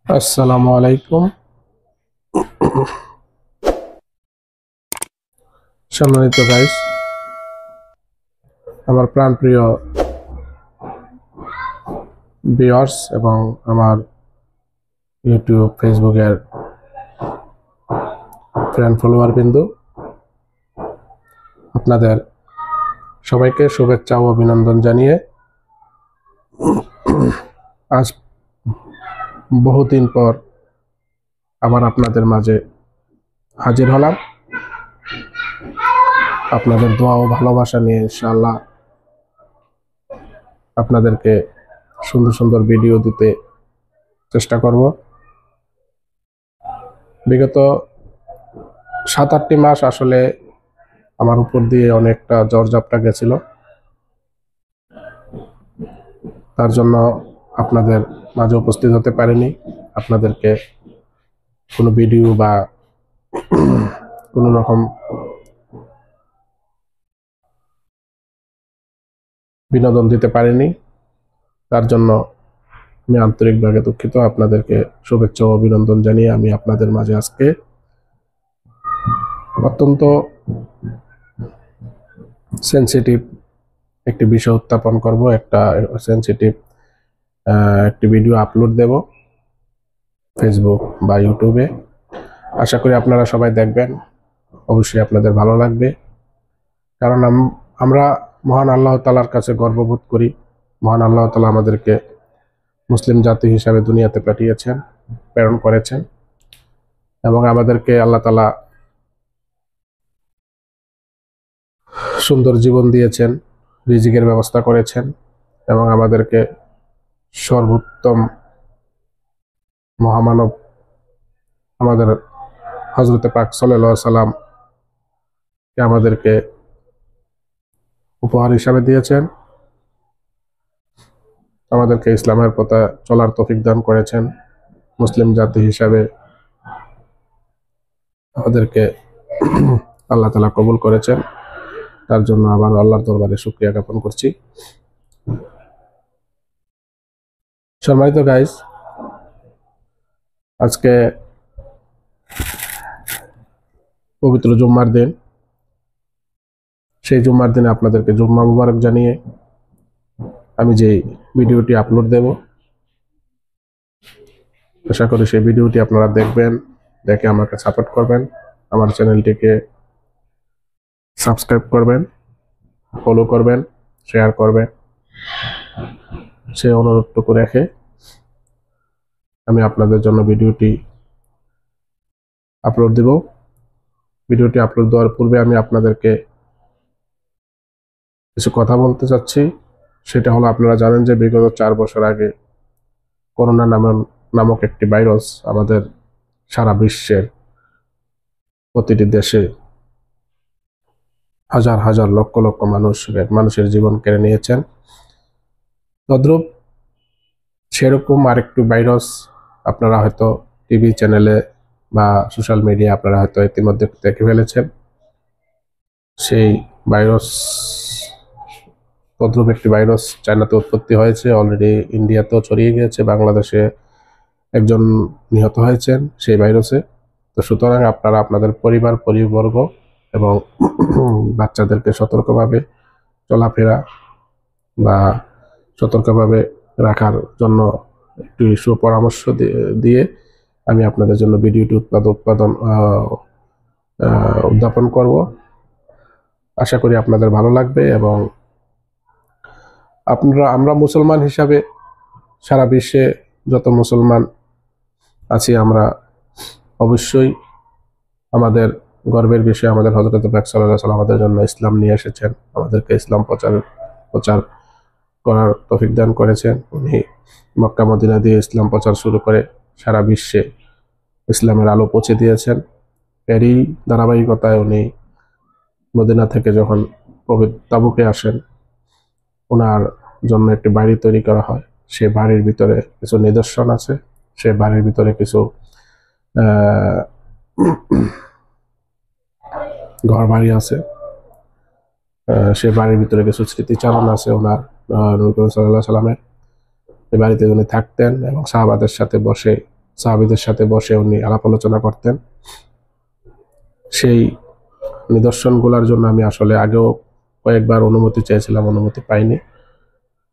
আসসালামু আলাইকুম। সম্মানিত গাইস, আমার প্রাণপ্রিয় ভিউয়ার্স এবং আমার ইউটিউব ফেসবুকের ফ্রেন্ড ফলোয়ার বিন্দু, আপনাদের সবাইকে শুভেচ্ছা ও অভিনন্দন জানিয়ে আজ বহুদিন পর আবার আপনাদের মাঝে হাজির হলাম। আপনাদের দোয়া ও ভালোবাসা নিয়ে ইনশাআল্লাহ আপনাদেরকে সুন্দর সুন্দর ভিডিও দিতে চেষ্টা করব। বিগত 7-8টি মাস আসলে আমার উপর দিয়ে অনেকটা ঝড়-ঝাপটা গেছিল, তার জন্য আপনাদের মাঝে উপস্থিত হতে পারিনি। আপনাদেরকে কোনো ভিডিও বা কোনো রকম বিনোদন দিতে পারিনি, তার জন্য আমি আন্তরিকভাবে দুঃখিত। আপনাদেরকে শুভেচ্ছা ও অভিনন্দন জানিয়ে আমি আপনাদের মাঝে আজকে অত্যন্ত সেন্সিটিভ একটি বিষয় উত্থাপন করব। একটা সেন্সিটিভ একটি ভিডিও আপলোড দেব ফেসবুক বা ইউটিউবে। আশা করি আপনারা সবাই দেখবেন, অবশ্যই আপনাদের ভালো লাগবে। কারণ আমরা মহান আল্লাহ তাআলার কাছে গর্ববোধ করি। মহান আল্লাহ তাআলা আমাদেরকে মুসলিম জাতি হিসাবে দুনিয়াতে পাঠিয়েছেন, প্রেরণ করেছেন এবং আমাদেরকে আল্লাহ তাআলা সুন্দর জীবন দিয়েছেন, রিজিকের ব্যবস্থা করেছেন এবং আমাদেরকে সর্বোত্তম মহামানব আমাদের হযরতে পাক সাল্লাল্লাহু আলাইহি সাল্লাম কে আমাদেরকে উপহার হিসাবে দিয়েছেন। আমাদেরকে ইসলামের পথে চলার তৌফিক দান করেছেন। মুসলিম জাতি হিসাবে আমাদেরকে আল্লাহ তাআলা কবুল করেছেন, তার জন্য আবার আল্লাহর দরবারে শুকরিয়া জ্ঞাপন করছি। সম্মানিত গাইস, আজকে পবিত্র জুম্মার দিন। সেই জুম্মার দিনে আপনাদেরকে জুম্মা মুবারক জানিয়ে আমি যে ভিডিওটি আপলোড দেব, আশা করি সেই ভিডিওটি আপনারা দেখবেন, দেখে আমাকে সাপোর্ট করবেন, আমার চ্যানেলটিকে সাবস্ক্রাইব করবেন, ফলো করবেন, শেয়ার করবেন। সেই অনুরোধটুকু রেখে আমি আপনাদের জন্য ভিডিওটি আপলোড দেব। ভিডিওটি আপলোড দেওয়ার পূর্বে আমি আপনাদেরকে কিছু কথা বলতে চাচ্ছি। সেটা হলো, আপনারা জানেন যে বিগত 4 বছর আগে করোনা নামক একটি ভাইরাস আমাদের সারা বিশ্বের প্রতিটি দেশে হাজার হাজার লক্ষ লক্ষ মানুষের জীবন কেড়ে নিয়েছেন। তদ্রূপ সেরকম আরেকটি ভাইরাস আপনারা হয়তো টিভি চ্যানেলে বা সোশ্যাল মিডিয়া আপনারা হয়তো ইতিমধ্যে দেখে ফেলেছেন। সেই ভাইরাস, তদ্রূপ একটি ভাইরাস চায়নাতে উৎপত্তি হয়েছে, অলরেডি ইন্ডিয়াতেও ছড়িয়ে গিয়েছে, বাংলাদেশে একজন নিহত হয়েছেন সেই ভাইরাসে। তো সুতরাং আপনারা আপনাদের পরিবর্গ এবং বাচ্চাদেরকে সতর্কভাবে চলাফেরা বা সতর্কভাবে রাখার জন্য একটু সুপরামর্শ দিয়ে আমি আপনাদের জন্য ভিডিওটি উদ্যাপন করব। আশা করি আপনাদের ভালো লাগবে এবং আমরা মুসলমান হিসাবে সারা বিশ্বে যত মুসলমান আছি, আমরা অবশ্যই আমাদের গর্বের বিষয়, আমাদের হযরত পাক সাল্লাল্লাহু আলাইহি ওয়াসাল্লাম আমাদের জন্য ইসলাম নিয়ে এসেছেন, আমাদেরকে ইসলাম প্রচার করার তৌফিক দান করেছেন। উনি মক্কা মদিনা দিয়ে ইসলাম প্রচার শুরু করে সারা বিশ্বে ইসলামের আলো পৌঁছে দিয়েছেন। এরই ধারাবাহিকতায় উনি মদিনা থেকে যখন পবিত্র তাবুকে আসেন, ওনার জন্য একটি বাড়ি তৈরি করা হয়। সে বাড়ির ভিতরে কিছু নিদর্শন আছে, সে বাড়ির ভিতরে কিছু ঘর বাড়ি আছে, সে বাড়ির ভিতরে কিছু স্মৃতিচারণ আছে ওনার নবী করিম সাল্লাল্লাহু আলাইহি ওয়াসাল্লামের। এই বাড়িতে উনি থাকতেন এবং সাহাবাদের সাথে বসে সাহাবীদের সাথে বসে উনি আলাপ আলোচনা করতেন। সেই নিদর্শনগুলোর জন্য আমি আসলে আগেও কয়েকবার অনুমতি চেয়েছিলাম, অনুমতি পাইনি।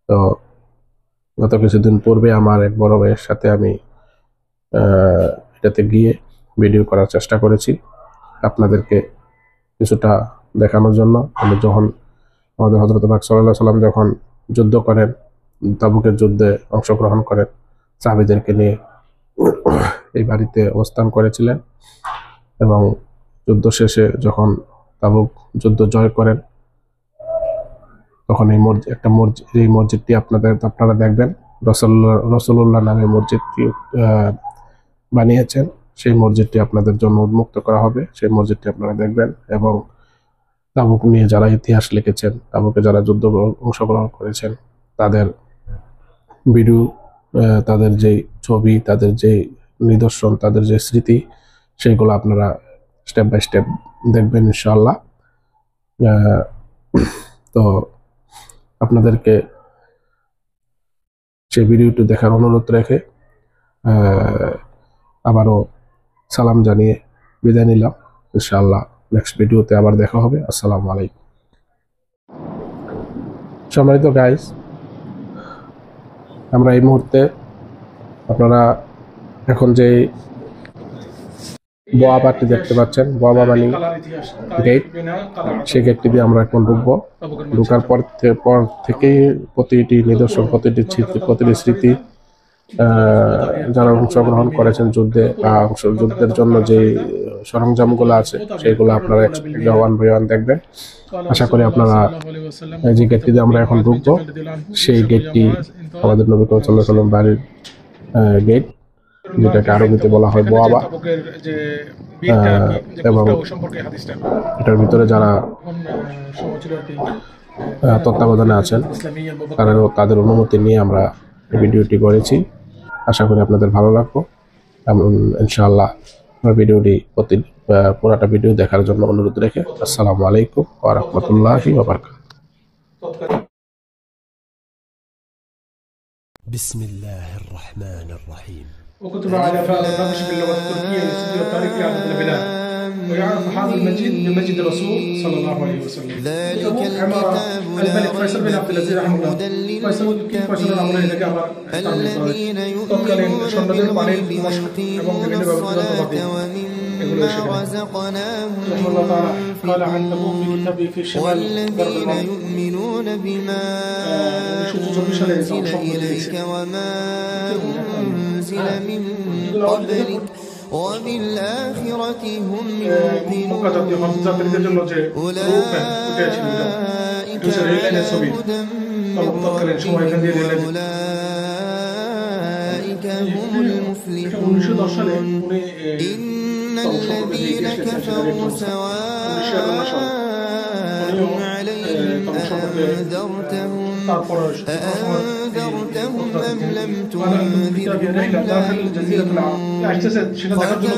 তো গত কিছুদিন পূর্বে আমার এক বড় ভাইয়ের সাথে আমি এটাতে গিয়ে ভিডিও করার চেষ্টা করেছি আপনাদেরকে কিছুটা দেখানোর জন্য। আমি যখন আমাদের হযরত পাক সাল্লাল্লাহু আলাইহি সাল্লাম যখন যুদ্ধ করেন, তাবুকের যুদ্ধে অংশগ্রহণ করেন, সাহাবীদেরকে নিয়ে এই বাড়িতে অবস্থান করেছিলেন এবং যুদ্ধ শেষে যখন তাবুক যুদ্ধ জয় করেন তখন এই মসজিদটি আপনারা দেখবেন, রাসূলুল্লাহ নামে মসজিদটি বানিয়েছেন। সেই মসজিদটি আপনাদের জন্য উন্মুক্ত করা হবে, সেই মসজিদটি আপনারা দেখবেন। এবং তাবুক নিয়ে যারা ইতিহাস লিখেছেন, তাবুকে যারা যুদ্ধ অংশগ্রহণ করেছেন তাদের ভিডিও, তাদের যে ছবি, তাদের যে নিদর্শন, তাদের যে স্মৃতি, সেগুলো আপনারা স্টেপ বাই স্টেপ দেখবেন ইনশাআল্লাহ। তো আপনাদেরকে সেই ভিডিওটি দেখার অনুরোধ রেখে আবারও সালাম জানিয়ে বিদায় নিলাম। ইনশাআল্লাহ নেক্সট ভিডিওতে আবার দেখা হবে। আসসালামু আলাইকুম। সম্মানিত গাইস, আমরা এই মুহূর্তে আপনারা এখন যে বোয়াবাটি দেখতে পাচ্ছেন, বোয়াবা মানে গেট, সেই গেটটি দিয়ে আমরা এখন ঢুকবো। ঢুকার পর থেকেই প্রতিটি নিদর্শন, প্রতিটি স্মৃতি, যারা অংশগ্রহণ করেছেন যুদ্ধে বা যুদ্ধের জন্য যে সরঞ্জামগুলো আছে সেগুলো আপনারা ওয়ান বাই ওয়ান দেখবেন। আশা করি আপনারা যে গেটটি দিয়ে আমরা এখন ঢুকবো সেই গেটটি আমাদের নবী করিম সাল্লাল্লাহু আলাইহি ওয়াসাল্লাম বাড়ির গেট, যেটাকে আরবিতে বলা হয় বোয়াবা। এবং এটার ভিতরে যারা তত্ত্বাবধানে আছেন তাদের অনুমতি নিয়ে আমরা এই ভিডিওটি করেছি। আশা করি আপনাদের ভালো লাগবে। ইনশাআল্লাহ ভিডিওটি পুরোটা ভিডিও দেখার জন্য অনুরোধ রেখে আসসালামু আলাইকুম ওয়া রাহমাতুল্লাহি ওয়া বারাকাতুহু। বিসমিল্লাহির রহমানির রহিম। وكتب على فعل النقش باللغة التركية لسجل التاريخ لعدد البلاد، ويعرف هذا المسجد بمسجد الرسول صلى الله عليه وسلم. ذلك عمارة الكتاب الملك فيصل بن عبد العزيز رحمه الله. فيصل الأمر إذا الذين يؤمنون بالغيب ويقيمون الصلاة ومما رزقناهم ينفقون والذين يؤمنون بما أنزل إليك وما أنزل من قبلك وبالآخرة هم يوقنون أولئك على هدى من ربهم وأولئك هم المفلحون. إن الذين كفروا سواء عليهم أأنذرتهم أم لم تنذرهم لا يؤمنون. ختم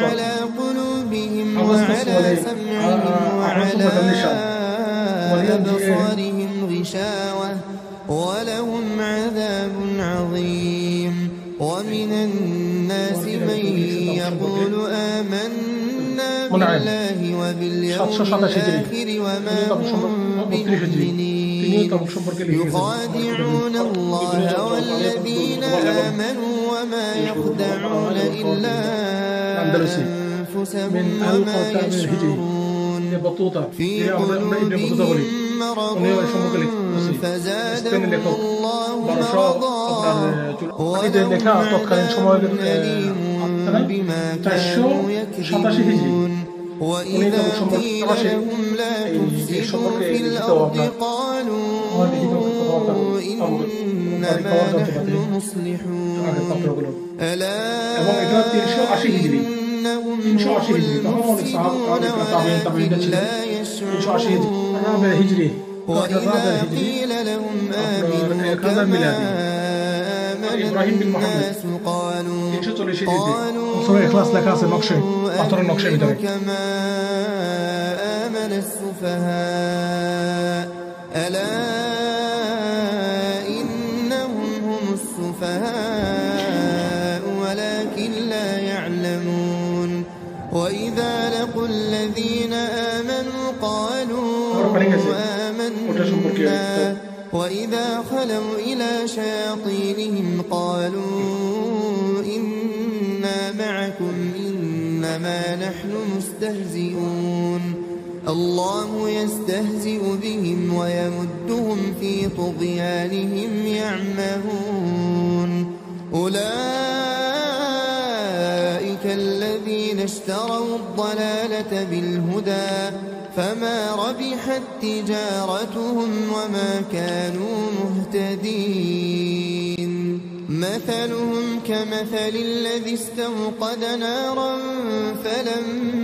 على قلوبهم وعلى سمعهم وعلى أبصارهم غشاوة ولهم عذاب عظيم. ومن الناس من يقول آمنا بالله وباليوم الآخر وما هم بمؤمنين يخادعون الله والذين آمنوا وما يخدعون إلا أنفسهم وما يشعرون. في قلوبهم مرض فزادهم الله مرضا ولهم عذاب أليم بما كانوا يكذبون. وإذا قيل لهم لا تفسدوا في الأرض قالوا إنما نحن مصلحون. ألا إنهم هم المفسدون ولكن لا يشعرون. وإذا قيل لهم آمنوا كما آمن الناس قالوا آمنوا كما آمن السفهاء. ألا إنهم هم السفهاء وإذا لقوا الذين آمنوا قالوا آمنا وإذا خلوا إلى شياطينهم قالوا إنا معكم إنما نحن مستهزئون الله يستهزئ بهم ويمدهم في طغيانهم يعمهون أولئك الذين اشتروا الضلالة بالهدى فما ربحت تجارتهم وما كانوا مهتدين مثلهم كمثل الذي استوقد نارا فلما